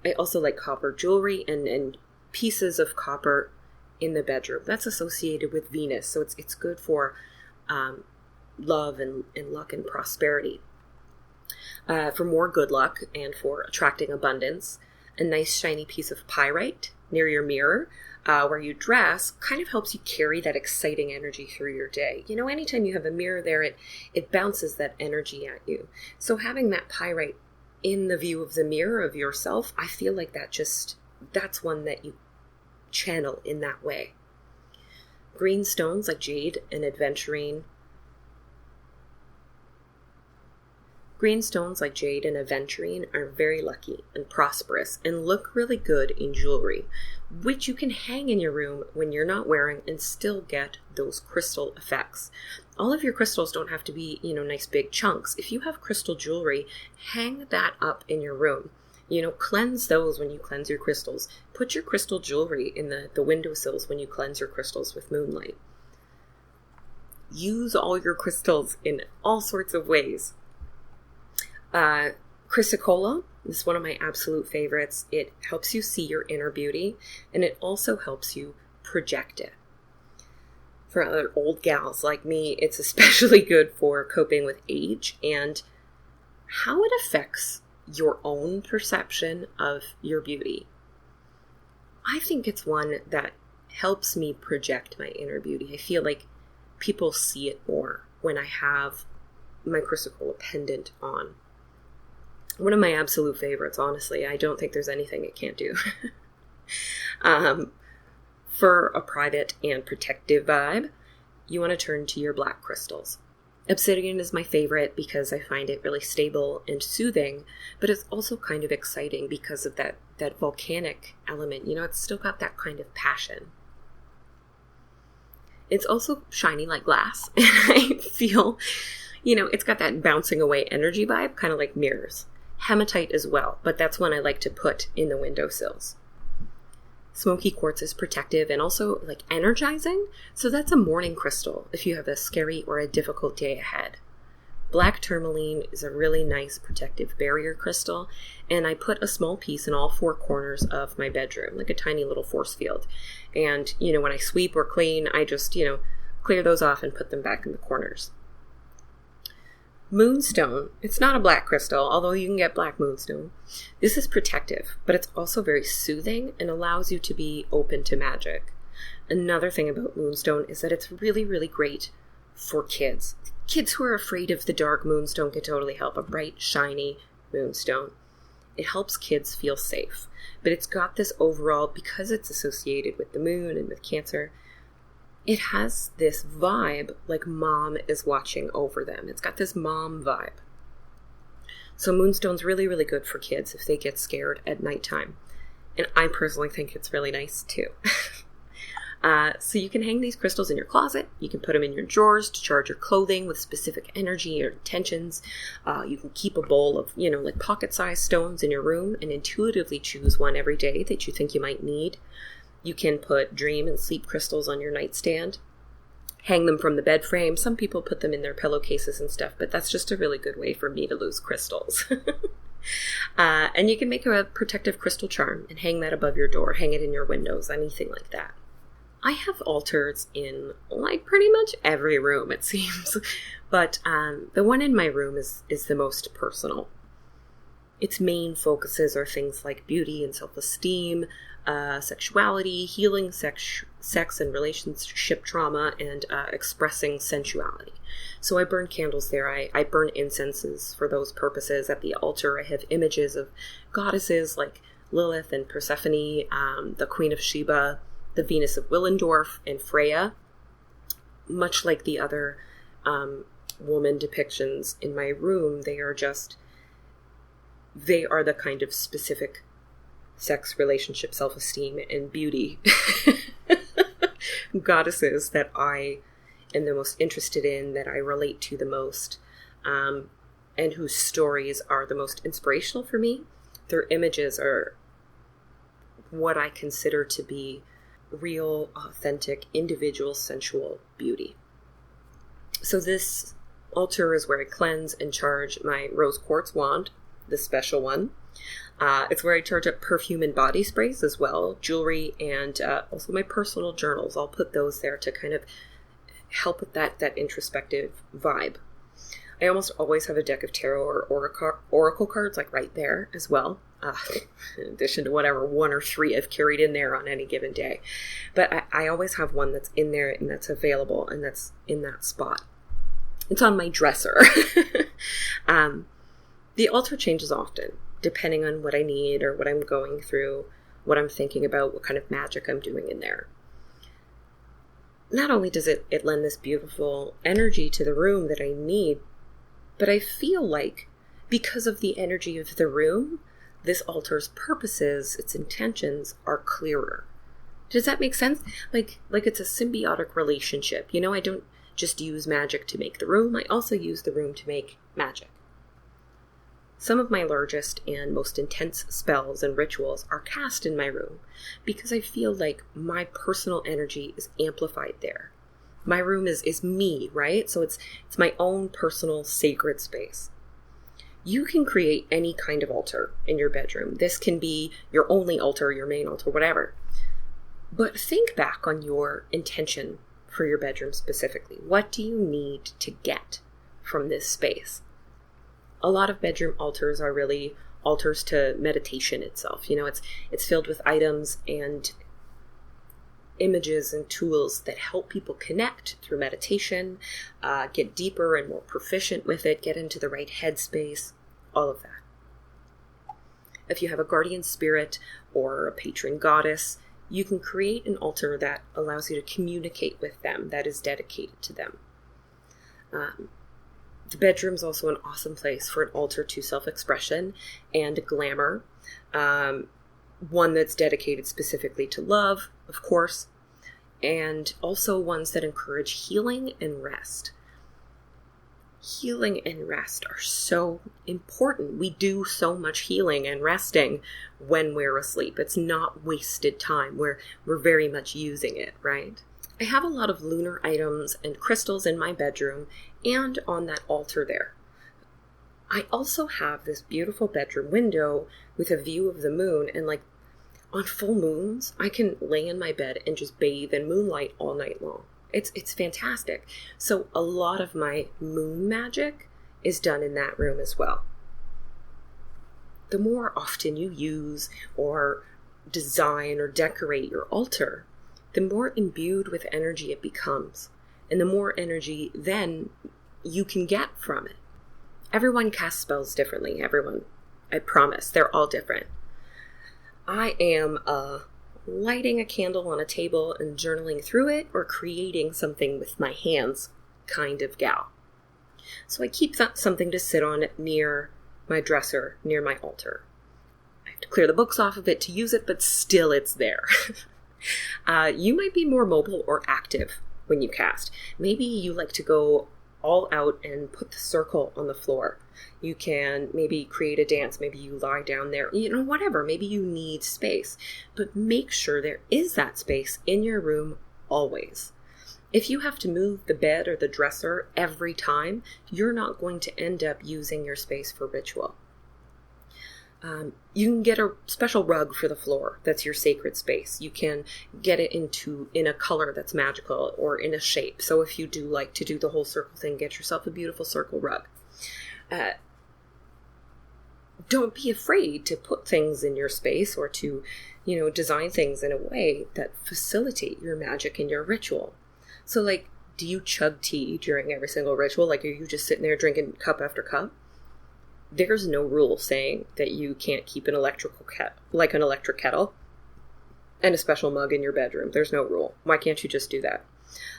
I also like copper jewelry and pieces of copper in the bedroom. That's associated with Venus, so it's good for love and luck and prosperity. For more good luck and for attracting abundance, a nice shiny piece of pyrite near your mirror where you dress kind of helps you carry that exciting energy through your day. Anytime you have a mirror there, it bounces that energy at you. So having that pyrite in the view of the mirror of yourself, I feel like that's one that you channel in that way. Green stones like jade and aventurine are very lucky and prosperous and look really good in jewelry, which you can hang in your room when you're not wearing and still get those crystal effects. All of your crystals don't have to be, nice big chunks. If you have crystal jewelry, hang that up in your room. Cleanse those when you cleanse your crystals. Put your crystal jewelry in the windowsills when you cleanse your crystals with moonlight. Use all your crystals in all sorts of ways. Chrysocolla is one of my absolute favorites. It helps you see your inner beauty, and it also helps you project it. For other old gals like me, it's especially good for coping with age and how it affects your own perception of your beauty. I think it's one that helps me project my inner beauty. I feel like people see it more when I have my chrysocolla pendant on. One of my absolute favorites, honestly. I don't think there's anything it can't do. For a private and protective vibe, you want to turn to your black crystals. Obsidian is my favorite because I find it really stable and soothing, but it's also kind of exciting because of that volcanic element. It's still got that kind of passion. It's also shiny like glass. And I feel, it's got that bouncing away energy vibe, kind of like mirrors. Hematite as well, but that's one I like to put in the windowsills. Smoky quartz is protective and also like energizing. So that's a morning crystal if you have a scary or a difficult day ahead. Black tourmaline is a really nice protective barrier crystal, and I put a small piece in all four corners of my bedroom, like a tiny little force field. And, when I sweep or clean, I just, clear those off and put them back in the corners. Moonstone, it's not a black crystal, although you can get black moonstone. This is protective, but it's also very soothing and allows you to be open to magic. Another thing about moonstone is that it's really, really great for kids. Kids who are afraid of the dark, moonstone can totally help. A bright, shiny moonstone. It helps kids feel safe. But it's got this overall, because it's associated with the moon and with Cancer, it has this vibe like mom is watching over them. It's got this mom vibe. So moonstone's really, really good for kids if they get scared at nighttime. And I personally think it's really nice too. So you can hang these crystals in your closet. You can put them in your drawers to charge your clothing with specific energy or intentions. You can keep a bowl of, like pocket-sized stones in your room and intuitively choose one every day that you think you might need. You can put dream and sleep crystals on your nightstand. Hang them from the bed frame. Some people put them in their pillowcases and stuff, but that's just a really good way for me to lose crystals. And you can make a protective crystal charm and hang that above your door. Hang it in your windows, anything like that. I have altars in like pretty much every room, it seems. But the one in my room is the most personal. Its main focuses are things like beauty and self-esteem, sexuality, healing sex and relationship trauma, and expressing sensuality. So I burn candles there. I burn incenses for those purposes. At the altar, I have images of goddesses like Lilith and Persephone, the Queen of Sheba, the Venus of Willendorf, and Freya. Much like the other woman depictions in my room, they are the kind of specific sex, relationship, self-esteem, and beauty goddesses that I am the most interested in, that I relate to the most, and whose stories are the most inspirational for me. Their images are what I consider to be real, authentic, individual, sensual beauty. So this altar is where I cleanse and charge my rose quartz wand, the special one. It's where I charge up perfume and body sprays as well, jewelry, and also my personal journals. I'll put those there to kind of help with that introspective vibe. I almost always have a deck of tarot or oracle cards like right there as well, in addition to whatever one or three I've carried in there on any given day. But I always have one that's in there and that's available and that's in that spot. It's on my dresser. The altar changes often, depending on what I need or what I'm going through, what I'm thinking about, what kind of magic I'm doing in there. Not only does it lend this beautiful energy to the room that I need, but I feel like because of the energy of the room, this altar's purposes, its intentions are clearer. Does that make sense? Like it's a symbiotic relationship. I don't just use magic to make the room. I also use the room to make magic. Some of my largest and most intense spells and rituals are cast in my room because I feel like my personal energy is amplified there. My room is me, right? So it's my own personal sacred space. You can create any kind of altar in your bedroom. This can be your only altar, your main altar, whatever. But think back on your intention for your bedroom specifically. What do you need to get from this space? A lot of bedroom altars are really altars to meditation itself. It's filled with items and images and tools that help people connect through meditation, get deeper and more proficient with it, get into the right headspace, all of that. If you have a guardian spirit or a patron goddess, you can create an altar that allows you to communicate with them, that is dedicated to them. The bedroom is also an awesome place for an altar to self-expression and glamour. One that's dedicated specifically to love, of course. and also ones that encourage healing and rest. Healing and rest are so important. We do so much healing and resting when we're asleep. It's not wasted time. We're very much using it, right? I have a lot of lunar items and crystals in my bedroom and on that altar there. I also have this beautiful bedroom window with a view of the moon, and like on full moons, I can lay in my bed and just bathe in moonlight all night long. It's fantastic. So a lot of my moon magic is done in that room as well. The more often you use or design or decorate your altar, the more imbued with energy it becomes, and the more energy then you can get from it. Everyone casts spells differently. Everyone, I promise, they're all different. I am lighting a candle on a table and journaling through it, or creating something with my hands kind of gal. So I keep something to sit on near my dresser, near my altar. I have to clear the books off of it to use it, but still it's there. You might be more mobile or active when you cast. Maybe you like to go all out and put the circle on the floor. You can maybe create a dance. Maybe you lie down there, whatever. Maybe you need space, but make sure there is that space in your room always. If you have to move the bed or the dresser every time, you're not going to end up using your space for ritual. You can get a special rug for the floor. That's your sacred space. You can get it in a color that's magical or in a shape. So if you do like to do the whole circle thing, get yourself a beautiful circle rug. Don't be afraid to put things in your space or to, design things in a way that facilitate your magic and your ritual. So like, do you chug tea during every single ritual? Like, are you just sitting there drinking cup after cup? There's no rule saying that you can't keep an electric kettle and a special mug in your bedroom. There's no rule. Why can't you just do that?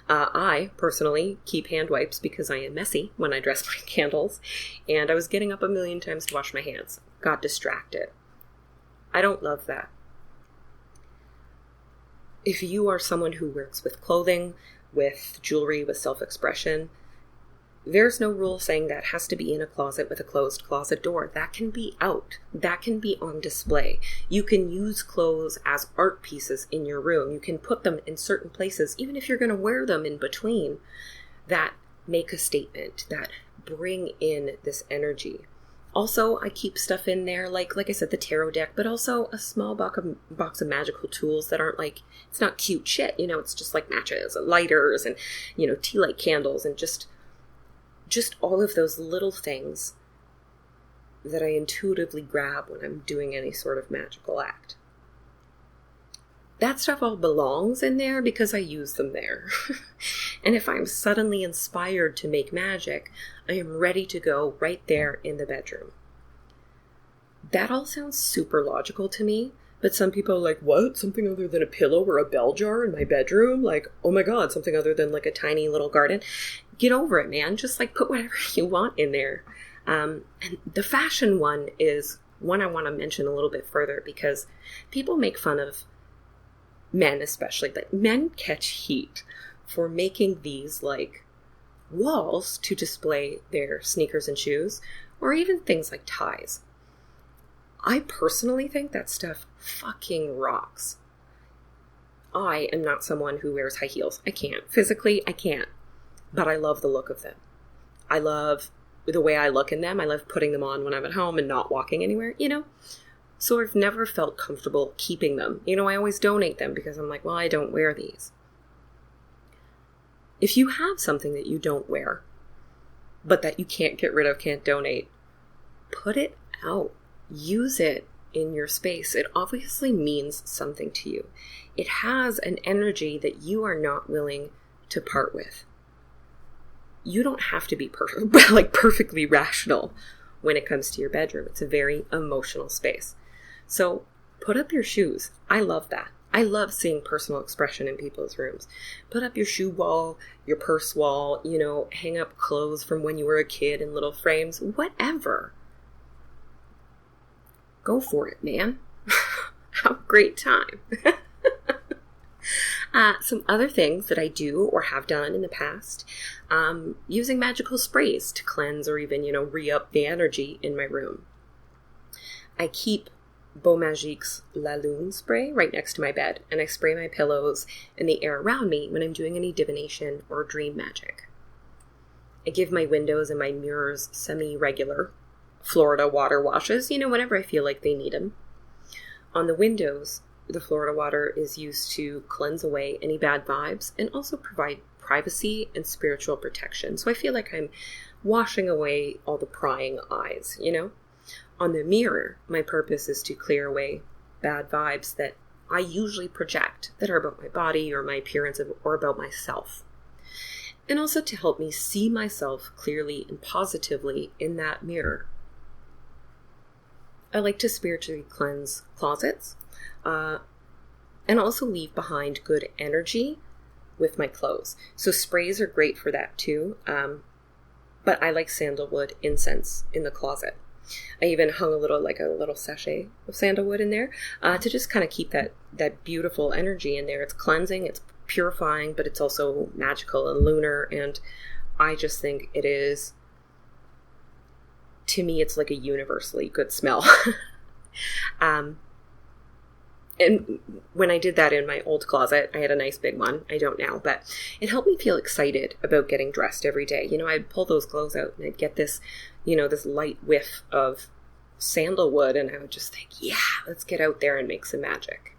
I personally keep hand wipes because I am messy when I dress my candles, and I was getting up a million times to wash my hands. Got distracted. I don't love that. If you are someone who works with clothing, with jewelry, with self-expression, there's no rule saying that has to be in a closet with a closed closet door. That can be out. That can be on display. You can use clothes as art pieces in your room. You can put them in certain places, even if you're going to wear them in between, that make a statement, that bring in this energy. Also, I keep stuff in there, like I said, the tarot deck, but also a small box of magical tools that aren't it's not cute shit, it's just like matches and lighters and, tea light candles and just all of those little things that I intuitively grab when I'm doing any sort of magical act. That stuff all belongs in there because I use them there. And if I'm suddenly inspired to make magic, I am ready to go right there in the bedroom. That all sounds super logical to me, but some people are like, what? Something other than a pillow or a bell jar in my bedroom? Like, oh my God, something other than like a tiny little garden? Get over it, man. Just put whatever you want in there. And the fashion one is one I want to mention a little bit further because people make fun of men especially, but men catch heat for making these walls to display their sneakers and shoes, or even things like ties. I personally think that stuff fucking rocks. I am not someone who wears high heels. I can't. Physically, I can't. But I love the look of them. I love the way I look in them. I love putting them on when I'm at home and not walking anywhere, So I've never felt comfortable keeping them. I always donate them because I'm like, well, I don't wear these. If you have something that you don't wear, but that you can't get rid of, can't donate, put it out. Use it in your space. It obviously means something to you. It has an energy that you are not willing to part with. You don't have to be perfectly rational when it comes to your bedroom. It's a very emotional space. So put up your shoes. I love that. I love seeing personal expression in people's rooms. Put up your shoe wall, your purse wall, hang up clothes from when you were a kid in little frames, whatever. Go for it, man. Have a great time. Some other things that I do or have done in the past, using magical sprays to cleanse or even, re-up the energy in my room. I keep Beau Magic's La Lune spray right next to my bed, and I spray my pillows and the air around me when I'm doing any divination or dream magic. I give my windows and my mirrors semi-regular Florida water washes, whenever I feel like they need them. On the windows, the Florida water is used to cleanse away any bad vibes and also provide privacy and spiritual protection. So I feel like I'm washing away all the prying eyes, On the mirror, my purpose is to clear away bad vibes that I usually project that are about my body or my appearance or about myself. And also to help me see myself clearly and positively in that mirror. I like to spiritually cleanse closets and also leave behind good energy with my clothes. So sprays are great for that too, but I like sandalwood incense in the closet. I even hung a little sachet of sandalwood in there to just kind of keep that beautiful energy in there. It's cleansing, it's purifying, but it's also magical and lunar, and I just think it is, to me, it's like a universally good smell. And when I did that in my old closet, I had a nice big one. I don't now, but it helped me feel excited about getting dressed every day. I'd pull those clothes out and I'd get this, this light whiff of sandalwood, and I would just think, yeah, let's get out there and make some magic.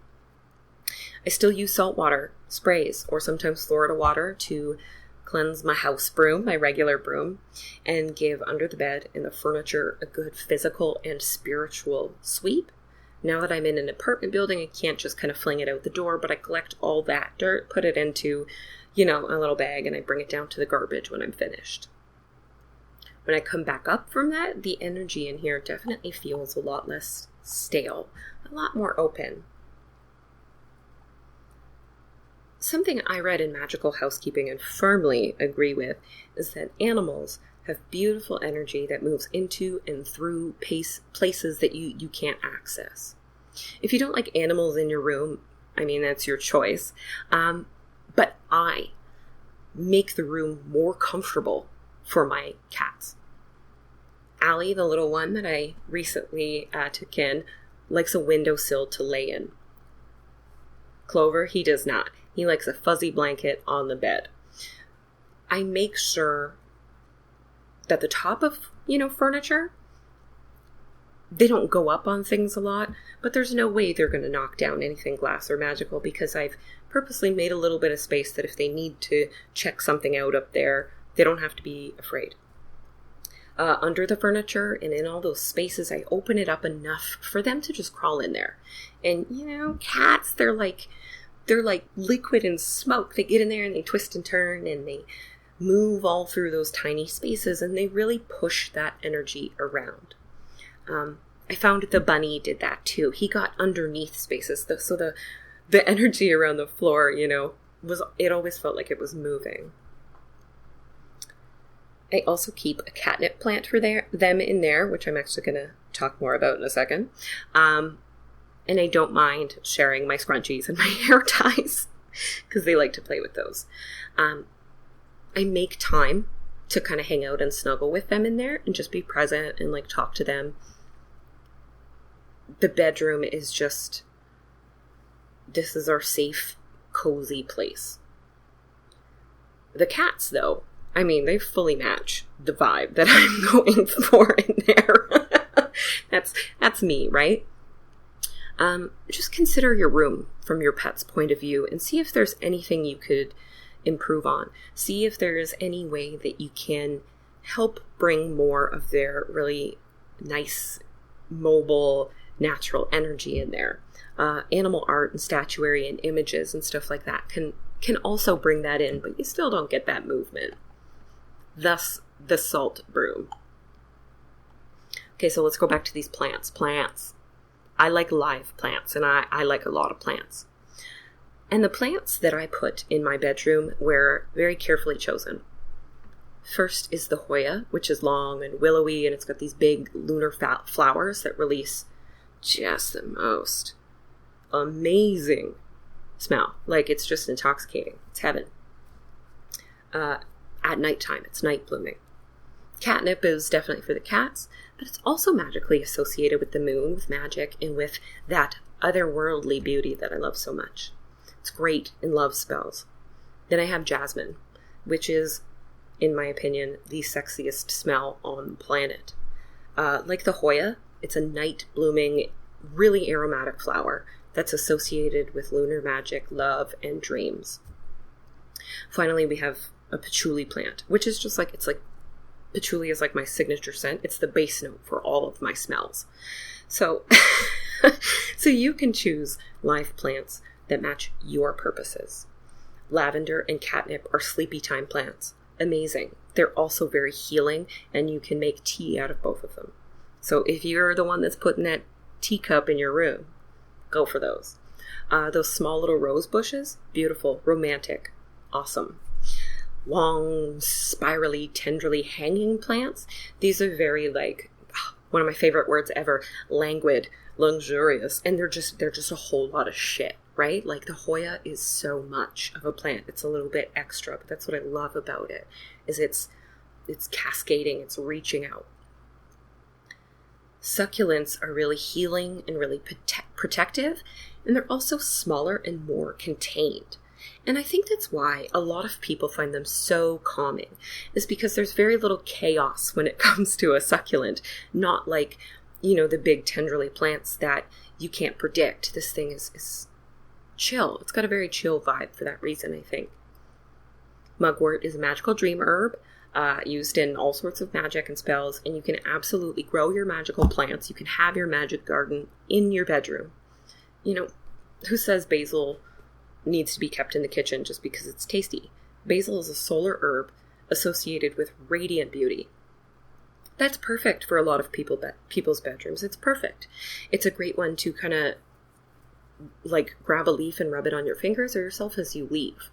I still use saltwater sprays or sometimes Florida water to cleanse my house broom, my regular broom, and give under the bed and the furniture a good physical and spiritual sweep. Now that I'm in an apartment building, I can't just kind of fling it out the door, but I collect all that dirt, put it into, a little bag, and I bring it down to the garbage when I'm finished. When I come back up from that, the energy in here definitely feels a lot less stale, a lot more open. Something I read in Magical Housekeeping and firmly agree with is that animals have beautiful energy that moves into and through places that you can't access. If you don't like animals in your room, that's your choice. But I make the room more comfortable for my cats. Allie, the little one that I recently took in, likes a windowsill to lay in. Clover, he does not. He likes a fuzzy blanket on the bed. I make sure that the top of, furniture, they don't go up on things a lot, but there's no way they're going to knock down anything glass or magical because I've purposely made a little bit of space that if they need to check something out up there, they don't have to be afraid. Under the furniture and in all those spaces, I open it up enough for them to just crawl in there. And, cats, they're like liquid and smoke. They get in there and they twist and turn and they move all through those tiny spaces, and they really push that energy around. I found the bunny did that too. He got underneath spaces, so the energy around the floor, it always felt like it was moving. I also keep a catnip plant for them in there, which I'm actually going to talk more about in a second. And I don't mind sharing my scrunchies and my hair ties because they like to play with those. I make time to kind of hang out and snuggle with them in there and just be present and talk to them. The bedroom is this is our safe, cozy place. The cats, though, they fully match the vibe that I'm going for in there. That's me, right? Just consider your room from your pet's point of view and see if there's anything you could improve on. See if there's any way that you can help bring more of their really nice, mobile, natural energy in there. Animal art and statuary and images and stuff like that can also bring that in, but you still don't get that movement. Thus, the salt broom. Okay, so let's go back to these plants. Plants. I like live plants, and I like a lot of plants. And the plants that I put in my bedroom were very carefully chosen. First is the Hoya, which is long and willowy, and it's got these big lunar flowers that release just the most amazing smell. Like, it's just intoxicating. It's heaven. At nighttime, it's night blooming. Catnip is definitely for the cats, but it's also magically associated with the moon, with magic, and with that otherworldly beauty that I love so much. It's great in love spells. Then I have jasmine, which is, in my opinion, the sexiest smell on the planet. Like the Hoya, it's a night-blooming, really aromatic flower that's associated with lunar magic, love, and dreams. Finally, we have a patchouli plant, which is just like, it's like, patchouli is like my signature scent. It's the base note for all of my smells. So, so you can choose live plants that match your purposes. Lavender and catnip are sleepy time plants. Amazing. They're also very healing, and you can make tea out of both of them. So if you're the one that's putting that teacup in your room, go for those. Those small little rose bushes, beautiful, romantic, awesome. Long, spirally, tenderly hanging plants. These are very, like, one of my favorite words ever, languid, luxurious, and they're just a whole lot of shit, right? Like, the Hoya is so much of a plant. It's a little bit extra, but that's what I love about it, is it's cascading, it's reaching out. Succulents are really healing and really protective, and they're also smaller and more contained. And I think that's why a lot of people find them so calming, is because there's very little chaos when it comes to a succulent, not like, the big tenderly plants that you can't predict. This thing is chill. It's got a very chill vibe for that reason, I think. Mugwort is a magical dream herb, used in all sorts of magic and spells, and you can absolutely grow your magical plants. You can have your magic garden in your bedroom. Who says basil needs to be kept in the kitchen just because it's tasty? Basil is a solar herb associated with radiant beauty. That's perfect for a lot of people's bedrooms. It's perfect. It's a great one to kind of like grab a leaf and rub it on your fingers or yourself as you leave.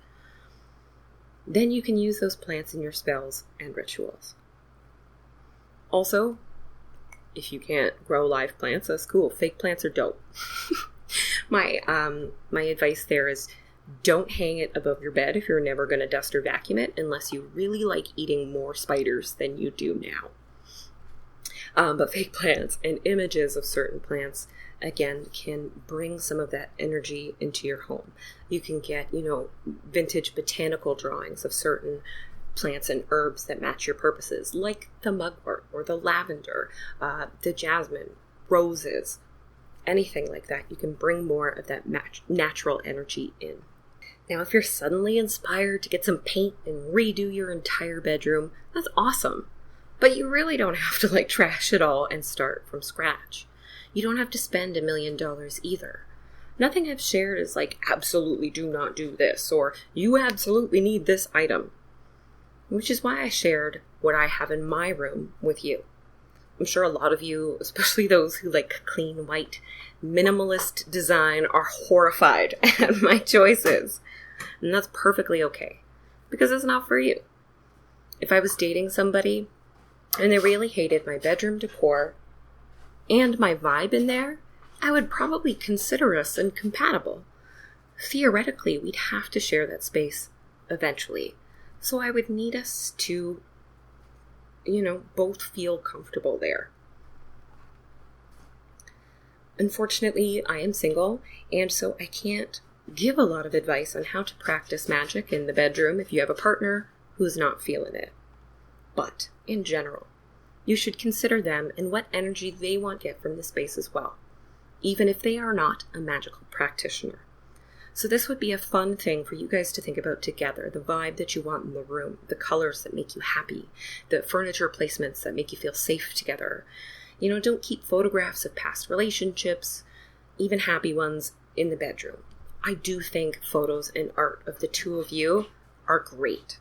Then you can use those plants in your spells and rituals. Also, if you can't grow live plants, that's cool. Fake plants are dope. My advice there is, don't hang it above your bed if you're never going to dust or vacuum it, unless you really like eating more spiders than you do now. But fake plants and images of certain plants, again, can bring some of that energy into your home. You can get, vintage botanical drawings of certain plants and herbs that match your purposes, like the mugwort or the lavender, the jasmine, roses, anything like that. You can bring more of that natural energy in. Now, if you're suddenly inspired to get some paint and redo your entire bedroom, that's awesome. But you really don't have to trash it all and start from scratch. You don't have to spend $1 million either. Nothing I've shared is absolutely do not do this, or you absolutely need this item. Which is why I shared what I have in my room with you. I'm sure a lot of you, especially those who like clean, white, minimalist design, are horrified at my choices. And that's perfectly okay, because it's not for you. If I was dating somebody and they really hated my bedroom decor and my vibe in there, I would probably consider us incompatible. Theoretically, we'd have to share that space eventually. So I would need us to, both feel comfortable there. Unfortunately, I am single, and so I can't give a lot of advice on how to practice magic in the bedroom if you have a partner who's not feeling it. But, in general, you should consider them and what energy they want to get from the space as well, even if they are not a magical practitioner. So this would be a fun thing for you guys to think about together, the vibe that you want in the room, the colors that make you happy, the furniture placements that make you feel safe together. Don't keep photographs of past relationships, even happy ones, in the bedroom. I do think photos and art of the two of you are great.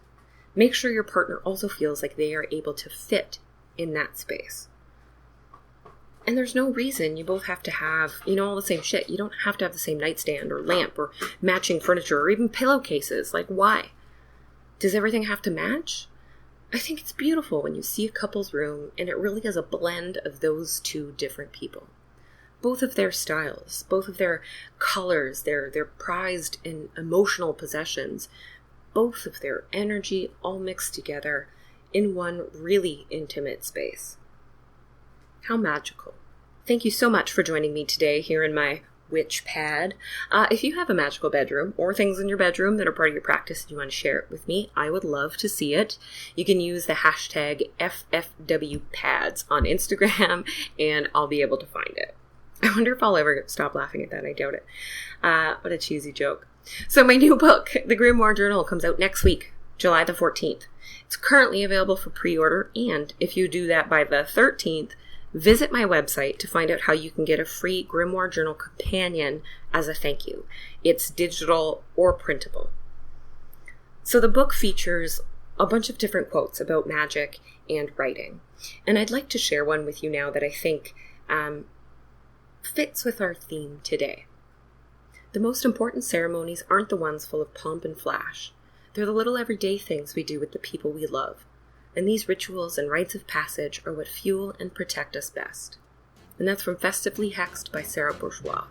Make sure your partner also feels like they are able to fit in that space. And there's no reason you both have to have, all the same shit. You don't have to have the same nightstand or lamp or matching furniture or even pillowcases. Why? Does everything have to match? I think it's beautiful when you see a couple's room and it really is a blend of those two different people. both of their styles, both of their colors, their prized and emotional possessions, both of their energy all mixed together in one really intimate space. How magical. Thank you so much for joining me today here in my witch pad. If you have a magical bedroom or things in your bedroom that are part of your practice and you want to share it with me, I would love to see it. You can use the hashtag FFW PADS on Instagram and I'll be able to find it. I wonder if I'll ever stop laughing at that. I doubt it. What a cheesy joke. So my new book, The Grimoire Journal, comes out next week, July the 14th. It's currently available for pre-order, and if you do that by the 13th, visit my website to find out how you can get a free Grimoire Journal companion as a thank you. It's digital or printable. So the book features a bunch of different quotes about magic and writing, and I'd like to share one with you now that I think fits with our theme today. The most important ceremonies aren't the ones full of pomp and flash. They're the little everyday things we do with the people we love. And these rituals and rites of passage are what fuel and protect us best. And that's from Festively Hexed by Sara Bourgeois.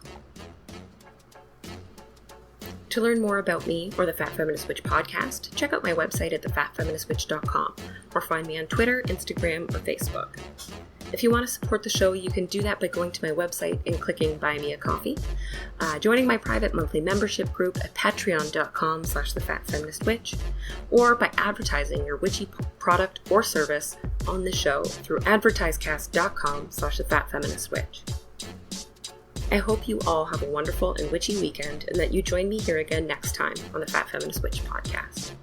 To learn more about me or the Fat Feminist Witch podcast, check out my website at thefatfeministwitch.com or find me on Twitter, Instagram, or Facebook. If you want to support the show, you can do that by going to my website and clicking Buy Me a Coffee, joining my private monthly membership group at patreon.com/thefatfeministwitch, or by advertising your witchy product or service on the show through advertisecast.com/thefatfeministwitch. I hope you all have a wonderful and witchy weekend and that you join me here again next time on the Fat Feminist Witch podcast.